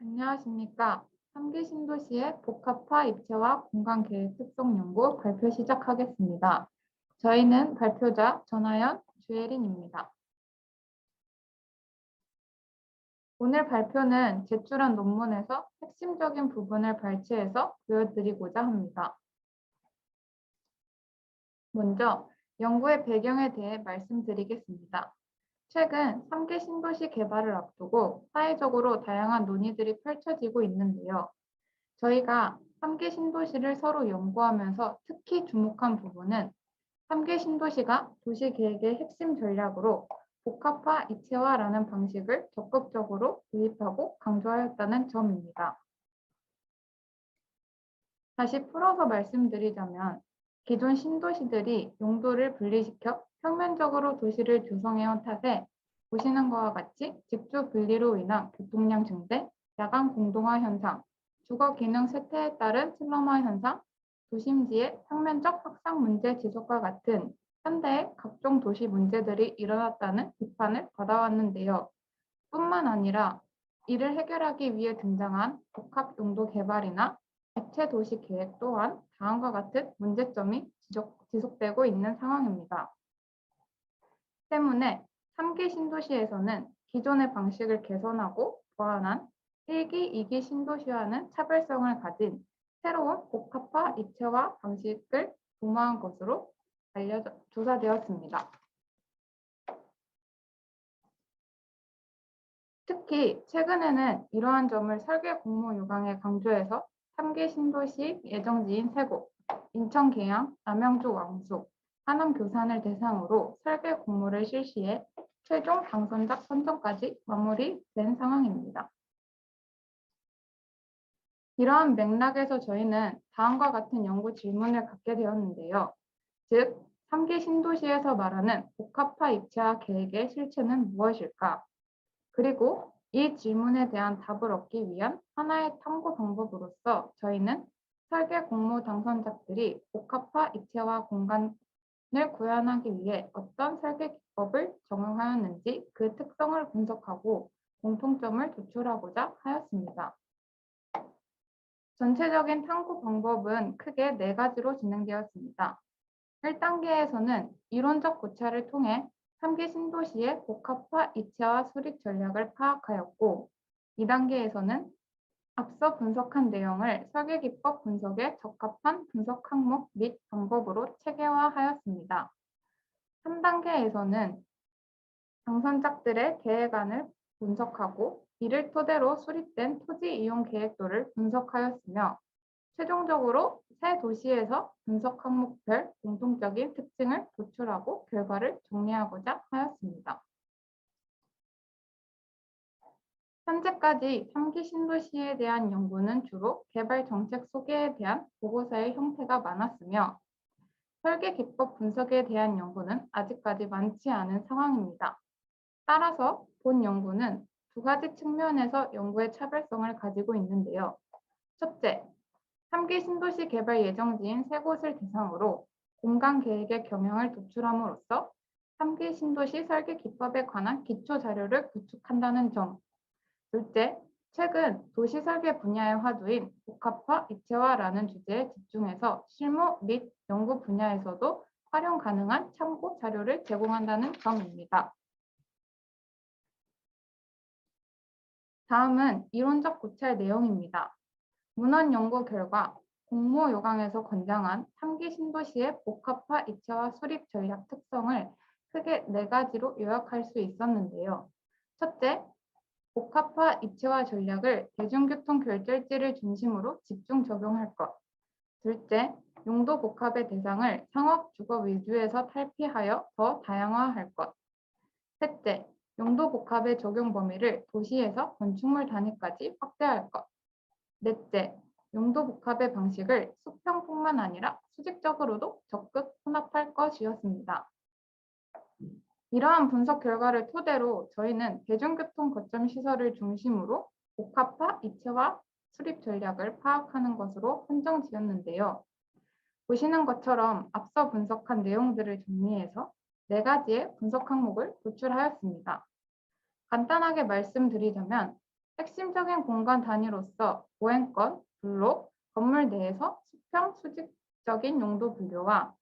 안녕하십니까. 3기 신도시의 복합화 입체와 공간 계획 특성 연구 발표 시작하겠습니다. 저희는 발표자 전하연, 주혜린입니다. 오늘 발표는 제출한 논문에서 핵심적인 부분을 발췌해서 보여드리고자 합니다. 먼저 연구의 배경에 대해 말씀드리겠습니다. 최근 3기 신도시 개발을 앞두고 사회적으로 다양한 논의들이 펼쳐지고 있는데요. 저희가 3기 신도시를 서로 연구하면서 특히 주목한 부분은 3기 신도시가 도시계획의 핵심 전략으로 복합화 입체화라는 방식을 적극적으로 도입하고 강조하였다는 점입니다. 다시 풀어서 말씀드리자면 기존 신도시들이 용도를 분리시켜 평면적으로 도시를 조성해온 탓에 보시는 것과 같이 직주 분리로 인한 교통량 증대, 야간 공동화 현상, 주거 기능 쇠퇴에 따른 슬럼화 현상, 도심지의 평면적 확산 문제 지속과 같은 현대의 각종 도시 문제들이 일어났다는 비판을 받아왔는데요. 뿐만 아니라 이를 해결하기 위해 등장한 복합 용도 개발이나 액체 도시 계획 또한 다음과 같은 문제점이 지속되고 있는 상황입니다. 때문에 3기 신도시에서는 기존의 방식을 개선하고 보완한 1기, 2기 신도시와는 차별성을 가진 새로운 복합화 입체화 방식을 도모한 것으로 조사되었습니다. 특히 최근에는 이러한 점을 설계 공모 요강에 강조해서 3기 신도시 예정지인 세곳, 인천 계양, 남양주 왕숙, 하남 교산을 대상으로 설계 공모를 실시해 최종 당선작 선정까지 마무리된 상황입니다. 이러한 맥락에서 저희는 다음과 같은 연구 질문을 갖게 되었는데요. 즉, 3기 신도시에서 말하는 복합화 입체화 계획의 실체는 무엇일까? 그리고 이 질문에 대한 답을 얻기 위한 하나의 탐구 방법으로서 저희는 설계 공모 당선작들이 복합화 입체화 공간을 구현하기 위해 어떤 설계 기법을 적용하였는지 그 특성을 분석하고 공통점을 도출하고자 하였습니다. 전체적인 탐구 방법은 크게 4가지로 진행되었습니다. 1단계에서는 이론적 고찰을 통해 3기 신도시의 복합화 입체화 수립 전략을 파악하였고 2단계에서는 앞서 분석한 내용을 설계기법 분석에 적합한 분석 항목 및 방법으로 체계화하였습니다. 3단계에서는 당선작들의 계획안을 분석하고 이를 토대로 수립된 토지 이용 계획도를 분석하였으며 최종적으로 새 도시에서 분석 항목별 공통적인 특징을 도출하고 결과를 정리하고자 하였습니다. 현재까지 3기 신도시에 대한 연구는 주로 개발 정책 소개에 대한 보고서의 형태가 많았으며 설계 기법 분석에 대한 연구는 아직까지 많지 않은 상황입니다. 따라서 본 연구는 2가지 측면에서 연구의 차별성을 가지고 있는데요. 첫째, 3기 신도시 개발 예정지인 3곳을 대상으로 공간 계획의 경향을 도출함으로써 3기 신도시 설계 기법에 관한 기초 자료를 구축한다는 점. 둘째, 최근 도시 설계 분야의 화두인 복합화, 입체화라는 주제에 집중해서 실무 및 연구 분야에서도 활용 가능한 참고 자료를 제공한다는 점입니다. 다음은 이론적 고찰 내용입니다. 문헌 연구 결과 공모 요강에서 권장한 3기 신도시의 복합화 입체화 수립 전략 특성을 크게 4가지로 요약할 수 있었는데요. 첫째, 복합화 입체화 전략을 대중교통 결절지를 중심으로 집중 적용할 것. 둘째, 용도 복합의 대상을 상업 주거 위주에서 탈피하여 더 다양화할 것. 셋째, 용도 복합의 적용 범위를 도시에서 건축물 단위까지 확대할 것. 넷째, 용도 복합의 방식을 수평뿐만 아니라 수직적으로도 적극 혼합할 것이었습니다. 이러한 분석 결과를 토대로 저희는 대중교통 거점 시설을 중심으로 복합화, 입체화, 수립 전략을 파악하는 것으로 한정 지었는데요. 보시는 것처럼 앞서 분석한 내용들을 정리해서 4가지의 분석 항목을 도출하였습니다. 간단하게 말씀드리자면 핵심적인 공간 단위로서 보행권, 블록, 건물 내에서 수평, 수직적인 용도 분류와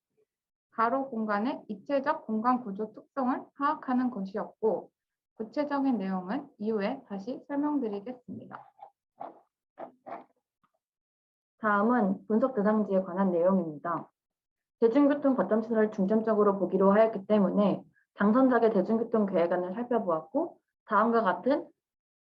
가로 공간의 입체적 공간 구조 특성을 파악하는 것이었고, 구체적인 내용은 이후에 다시 설명드리겠습니다. 다음은 분석 대상지에 관한 내용입니다. 대중교통 거점시설을 중점적으로 보기로 하였기 때문에 당선작의 대중교통 계획안을 살펴보았고, 다음과 같은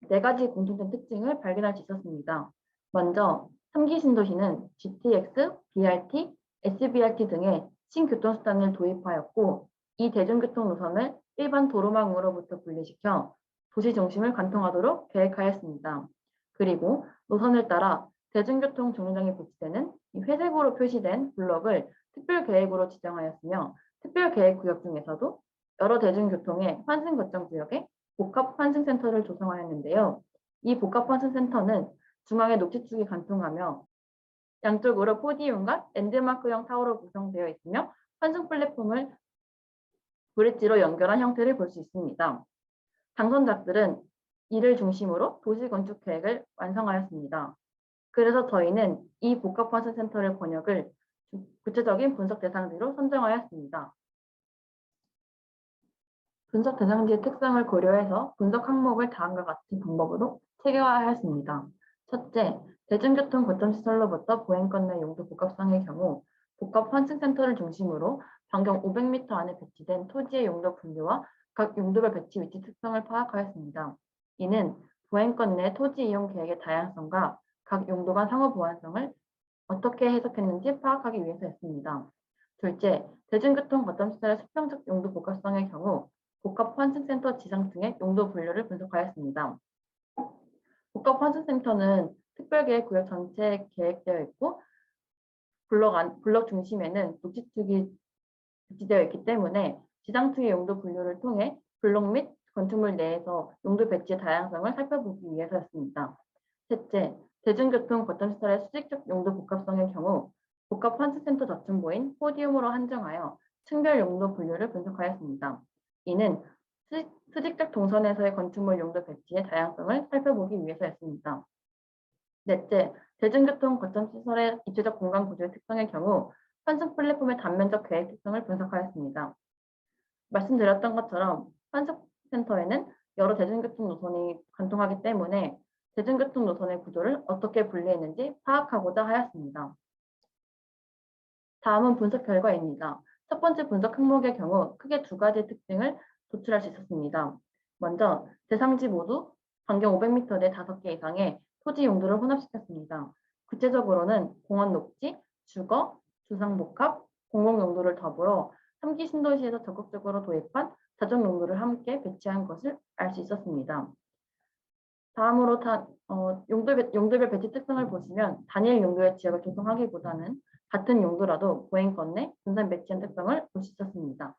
4가지 공통된 특징을 발견할 수 있었습니다. 먼저 3기 신도시는 GTX, BRT, SBRT 등의 신교통수단을 도입하였고, 이 대중교통 노선을 일반 도로망으로부터 분리시켜 도시 중심을 관통하도록 계획하였습니다. 그리고 노선을 따라 대중교통 정류장에 배치되는 회색으로 표시된 블록을 특별계획으로 지정하였으며, 특별계획구역 중에서도 여러 대중교통의 환승거점구역에 복합환승센터를 조성하였는데요. 이 복합환승센터는 중앙에 녹지축이 관통하며 양쪽으로 포디움과 랜드마크형 타워로 구성되어 있으며, 환승 플랫폼을 브릿지로 연결한 형태를 볼 수 있습니다. 당선작들은 이를 중심으로 도시건축 계획을 완성하였습니다. 그래서 저희는 이 복합환승센터를 번역을 구체적인 분석 대상지로 선정하였습니다. 분석 대상지의 특성을 고려해서 분석 항목을 다음과 같은 방법으로 체계화하였습니다. 첫째, 대중교통 거점시설로부터 보행권 내 용도 복합성의 경우 복합환승센터를 중심으로 반경 500m 안에 배치된 토지의 용도 분류와 각 용도별 배치 위치 특성을 파악하였습니다. 이는 보행권 내 토지 이용 계획의 다양성과 각 용도 간 상호 보완성을 어떻게 해석했는지 파악하기 위해서였습니다. 둘째, 대중교통 거점시설의 수평적 용도 복합성의 경우 복합환승센터 지상층의 용도 분류를 분석하였습니다. 복합환승센터는 특별계획구역 전체에 계획되어 있고, 블록 중심에는 녹지축이 배치되어 있기 때문에 지상층의 용도 분류를 통해 블록 및 건축물 내에서 용도 배치의 다양성을 살펴보기 위해서였습니다. 셋째, 대중교통 거점시설의 수직적 용도 복합성의 경우 복합환승센터 저층부인 포디움으로 한정하여 층별 용도 분류를 분석하였습니다. 이는 수직적 동선에서의 건축물 용도 배치의 다양성을 살펴보기 위해서였습니다. 넷째, 대중교통 거점시설의 입체적 공간 구조의 특성의 경우 환승 플랫폼의 단면적 계획 특성을 분석하였습니다. 말씀드렸던 것처럼 환승센터에는 여러 대중교통 노선이 관통하기 때문에 대중교통 노선의 구조를 어떻게 분리했는지 파악하고자 하였습니다. 다음은 분석 결과입니다. 첫 번째 분석 항목의 경우 크게 2가지 특징을 도출할 수 있었습니다. 먼저 대상지 모두 반경 500m 내 5개 이상의 토지 용도를 혼합시켰습니다. 구체적으로는 공원 녹지, 주거, 주상복합, 공공용도를 더불어 3기 신도시에서 적극적으로 도입한 자정 용도를 함께 배치한 것을 알 수 있었습니다. 다음으로 용도별 배치 특성을 보시면 단일 용도의 지역을 조성하기보다는 같은 용도라도 보행권 내 분산 배치한 특성을 볼 수 있었습니다.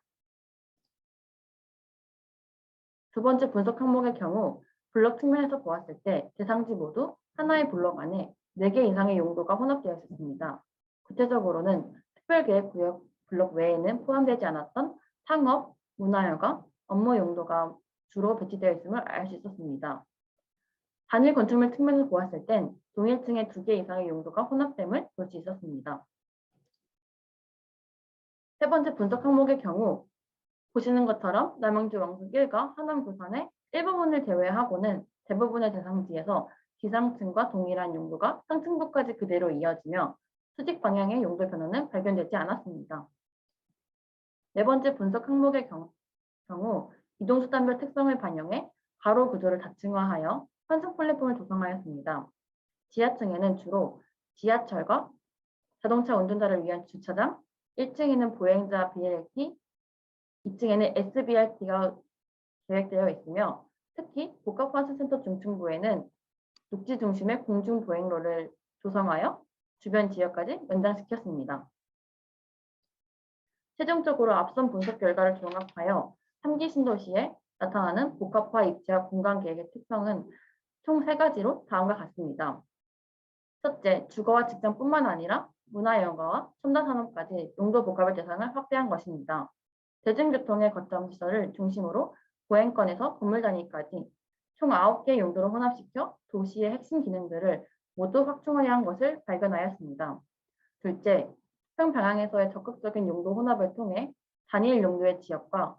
두 번째 분석 항목의 경우 블록 측면에서 보았을 때 대상지 모두 하나의 블록 안에 4개 이상의 용도가 혼합되어 있었습니다. 구체적으로는 특별계획구역 블록 외에는 포함되지 않았던 상업, 문화여가, 업무 용도가 주로 배치되어 있음을 알 수 있었습니다. 단일 건축물 측면에서 보았을 땐 동일층의 2개 이상의 용도가 혼합됨을 볼 수 있었습니다. 세 번째 분석 항목의 경우 보시는 것처럼 남양주 왕숙 1과 하남 부산의 일부분을 제외하고는 대부분의 대상지에서 지상층과 동일한 용도가 상층부까지 그대로 이어지며 수직 방향의 용도 변화는 발견되지 않았습니다. 네 번째 분석 항목의 경우 이동수단별 특성을 반영해 가로 구조를 다층화하여 환승 플랫폼을 조성하였습니다. 지하층에는 주로 지하철과 자동차 운전자를 위한 주차장, 1층에는 보행자 BRT, 2층에는 SBRT가 계획되어 있으며, 특히 복합환승센터 중층부에는 녹지 중심의 공중보행로를 조성하여 주변 지역까지 연장시켰습니다. 최종적으로 앞선 분석 결과를 종합하여 3기 신도시에 나타나는 복합화 입체와 공간 계획의 특성은 총 3가지로 다음과 같습니다. 첫째, 주거와 직장뿐만 아니라 문화여가와 첨단산업까지 용도 복합의 대상을 확대한 것입니다. 대중교통의 거점 시설을 중심으로 보행권에서 건물 단위까지 총 9개의 용도를 혼합시켜 도시의 핵심 기능들을 모두 확충하려 한 것을 발견하였습니다. 둘째, 수평 방향에서의 적극적인 용도 혼합을 통해 단일 용도의 지역과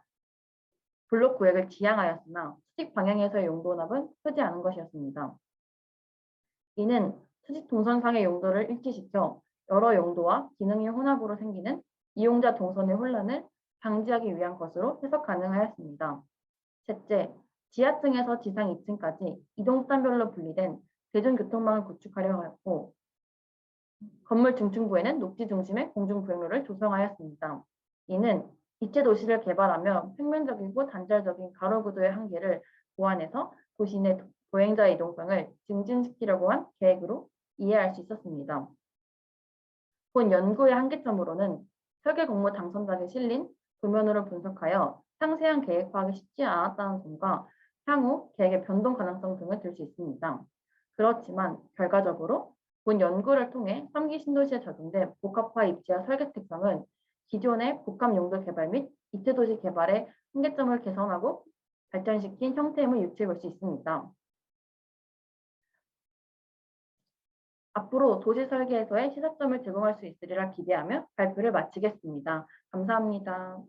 블록 구획을 지향하였으나 수직 방향에서의 용도 혼합은 크지 않은 것이었습니다. 이는 수직 동선상의 용도를 일치시켜 여러 용도와 기능의 혼합으로 생기는 이용자 동선의 혼란을 방지하기 위한 것으로 해석 가능하였습니다. 셋째, 지하층에서 지상 2층까지 이동수단별로 분리된 대중교통망을 구축하려 하였고 건물 중층부에는 녹지 중심의 공중부행로를 조성하였습니다. 이는 이체 도시를 개발하며 평면적이고 단절적인 가로구도의 한계를 보완해서 도시 내 보행자의 이동성을 증진시키려고 한 계획으로 이해할 수 있었습니다. 본 연구의 한계점으로는 설계 공모 당선작에 실린 도면으로 분석하여 상세한 계획 파악이 쉽지 않았다는 점과 향후 계획의 변동 가능성 등을 들 수 있습니다. 그렇지만 결과적으로 본 연구를 통해 3기 신도시에 적용된 복합화 입지와 설계 특성은 기존의 복합 용도 개발 및 이체 도시 개발의 한계점을 개선하고 발전시킨 형태임을 유추해 볼 수 있습니다. 앞으로 도시 설계에서의 시사점을 제공할 수 있으리라 기대하며 발표를 마치겠습니다. 감사합니다.